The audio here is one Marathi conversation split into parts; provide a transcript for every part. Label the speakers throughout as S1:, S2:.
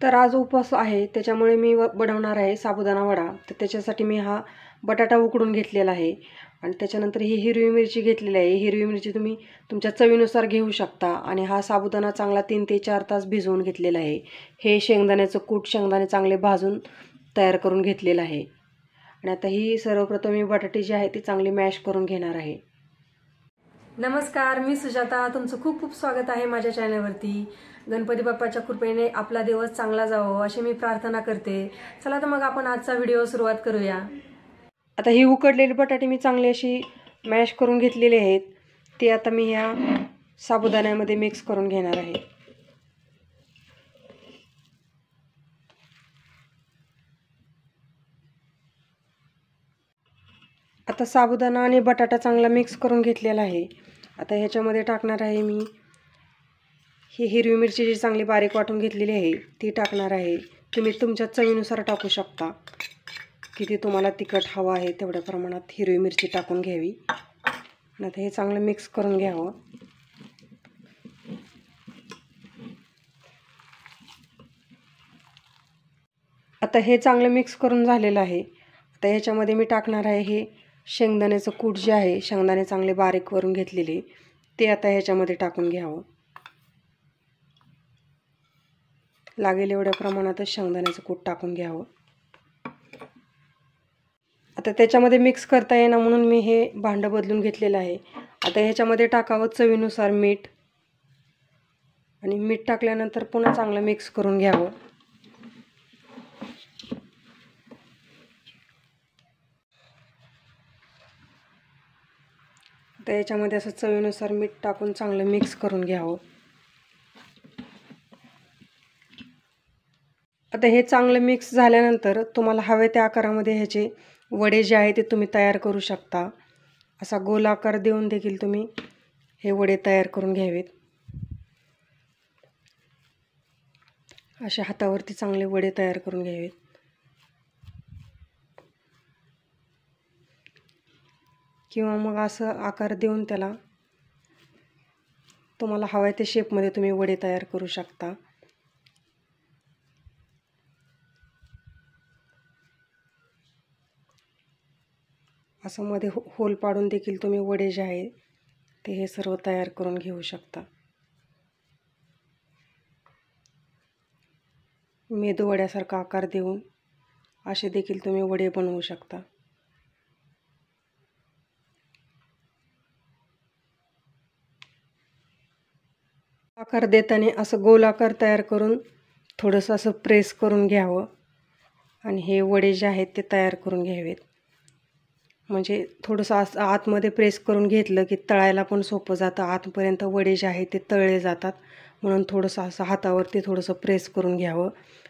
S1: तर आज उपवास आहे, त्याच्यामुळे मी बनवणार आहे साबुदाणा वडा. तर त्याच्यासाठी मी हा बटाटा उकडून घेतलेला आहे आणि त्याच्यानंतर ही हिरवी मिरची घेतलेली आहे. हिरवी मिरची तुम्ही तुमच्या चवीनुसार घेऊ शकता. आणि हा साबुदाणा चांगला 3 ते 4 तास भिजवून घेतलेला आहे. हे शेंगदाण्याचं कूट, शेंगदाणे चांगले भाजून तयार करून घेतलेलं आहे. आणि आता ही सर्वप्रथम मी बटाटे जी आहे ती चांगली मॅश करून घेणार आहे. नमस्कार, मी सुजाता. तुमचं खूप खूप स्वागत आहे माझ्या चॅनलवरती. गणपती बाप्पाच्या कृपेने आपला दिवस चांगला जावो अशी मी प्रार्थना करते. चला तर मग आपण आजचा व्हिडिओ सुरुवात करूया. आता ही उकडलेली बटाटे मी चांगली अशी मॅश करून घेतलेले आहेत. ते आता मी ह्या साबुदाण्यामध्ये मिक्स करून घेणार आहे. आता साबुदाणा आणि बटाटा चांगला मिक्स करून घेतलेला आहे. आता ह्याच्यामध्ये टाकणार आहे मी ही हिरवी मिरची जी चांगली बारीक वाटून घेतलेली आहे ती टाकणार आहे. तुम्ही तुमच्या चवीनुसार टाकू शकता. किती तुम्हाला तिखट हवं आहे तेवढ्या प्रमाणात हिरवी मिरची टाकून घ्यावी. आता हे चांगलं मिक्स करून घ्यावं. आता हे चांगलं मिक्स करून झालेलं आहे. आता ह्याच्यामध्ये मी टाकणार आहे हे शेंगदाण्याचं कूट जे आहे, शेंगदाणे चांगले बारीक करून घेतलेले ते आता ह्याच्यामध्ये टाकून घ्यावं. लागेल एवढ्या प्रमाणातच शेंगदाण्याचं कूट टाकून घ्यावं. आता त्याच्यामध्ये मिक्स करता येणार म्हणून मी हे भांडं बदलून घेतलेलं आहे. आता ह्याच्यामध्ये टाकावं चवीनुसार मीठ. आणि मीठ टाकल्यानंतर पुन्हा चांगलं मिक्स करून घ्यावं. आता याच्यामध्ये असं चवीनुसार मीठ टाकून चांगलं मिक्स करून घ्यावं. आता हे चांगलं मिक्स झाल्यानंतर तुम्हाला हवे त्या आकारामध्ये ह्याचे वडे जे आहे ते तुम्ही तयार करू शकता. असा गोल आकार देऊन देखील तुम्ही हे वडे तयार करून घ्यावेत. अशा हातावरती चांगले वडे तयार करून घ्यावेत. किंवा मग असं आकार देऊन त्याला तुम्हाला हव्या त्या शेपमध्ये तुम्ही वडे तयार करू शकता. असं मध्ये होल पाडून देखील तुम्ही वडे जे आहे ते हे सर्व तयार करून घेऊ शकता. मेदू वड्यासारखा आकार देऊन असे देखील तुम्ही वडे बनवू शकता. आकार देताना असं गोल आकार तयार करून थोडंसं असं प्रेस करून घ्यावं. आणि हे वडे जे आहेत ते तयार करून घ्यावेत. म्हणजे थोडंसं असं आतमध्ये प्रेस करून घेतलं की तळायला पण सोपं जातं. आतपर्यंत वडे जे आहेत ते तळले जातात. म्हणून थोडंसं असं हातावरती थोडंसं प्रेस करून घ्यावं.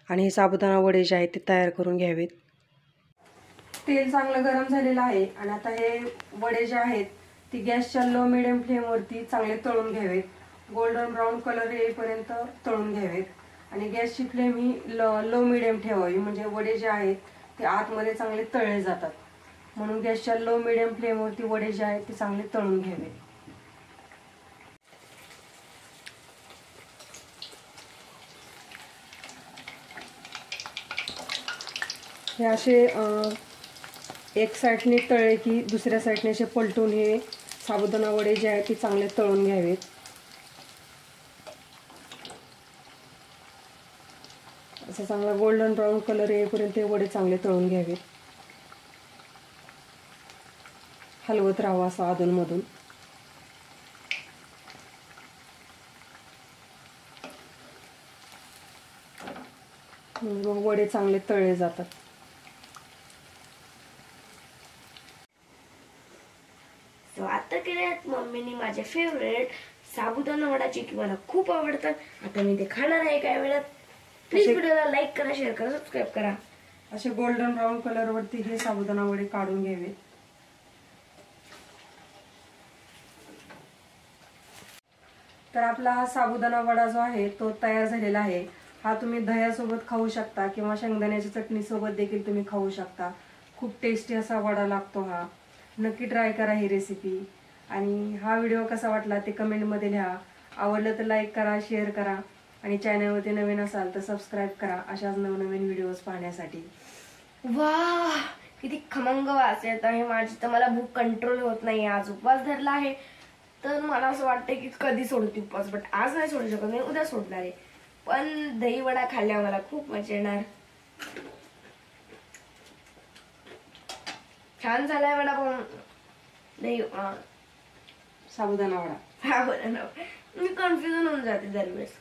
S1: आणि हे साबुदाणा वडे जे आहेत ते तयार करून घ्यावेत. तेल चांगलं गरम झालेलं आहे. आणि आता हे वडे जे आहेत ते गॅसच्या लो मिडियम फ्लेमवरती चांगले तळून घ्यावेत. गोल्डन ब्राऊन कलर येईपर्यंत तळून घ्यावेत. आणि गॅसची फ्लेम ही लो मिडियम ठेवावी. म्हणजे वडे जे आहेत ते आतमध्ये चांगले तळले जातात. म्हणून गॅसच्या लो मिडियम फ्लेमवरती वडे जे आहेत ते चांगले तळून घ्यावे. हे असे एक साईडने तळले की दुसऱ्या साईडने असे पलटून हे साबुदाणा वडे जे आहेत ते चांगले तळून घ्यावेत. असं चांगला गोल्डन ब्राऊन कलर येईपर्यंत हे वडे चांगले तळून घ्यावेत. हलवत राहावं असं अधूनमधून. मग वडे चांगले तळले जातात.
S2: आता केल्यात मम्मीने माझे फेवरेट साबुदाणा वडा जे की मला खूप आवडतात. आता मी ते खाणार आहे काही वेळात. प्लीज व्हिडिओला लाईक करा, शेअर करा, सबस्क्राईब करा.
S1: असे गोल्डन ब्राऊन कलर वरती हे साबुदाणा वडे काढून घ्यावे. तर आपला हा साबुदाणा वडा जो आहे तो तयार झालेला आहे. हा तुम्ही दह्यासोबत खाऊ शकता किंवा शेंगदाण्याच्या चटणीसोबत देखील तुम्ही खाऊ शकता. खूप टेस्टी असा वडा लागतो हा. नक्की ट्राय करा ही रेसिपी. आणि हा व्हिडिओ कसा वाटला ते कमेंटमध्ये लिहा. आवडलं तर लाईक करा, शेअर करा. आणि चॅनलवरती नवीन असाल तर सबस्क्राईब करा अशाच नवनवीन व्हिडिओज पाहण्यासाठी.
S2: वा किती खमंग वास येत आहे. माझी तर मला भूक कंट्रोल होत नाही. आज उपवास धरला आहे तर मला असं वाटतं की कधी सोडते उपवास, बट आज नाही सोडू शकत, मी उद्या सोडणार आहे. पण दही वडा खाल्ल्यावर मला खूप मजा येणार. छान झालाय वडापाव. दही
S1: साबुदाणा वडा.
S2: मी कन्फ्युजन होऊन जाते दरवेळेस.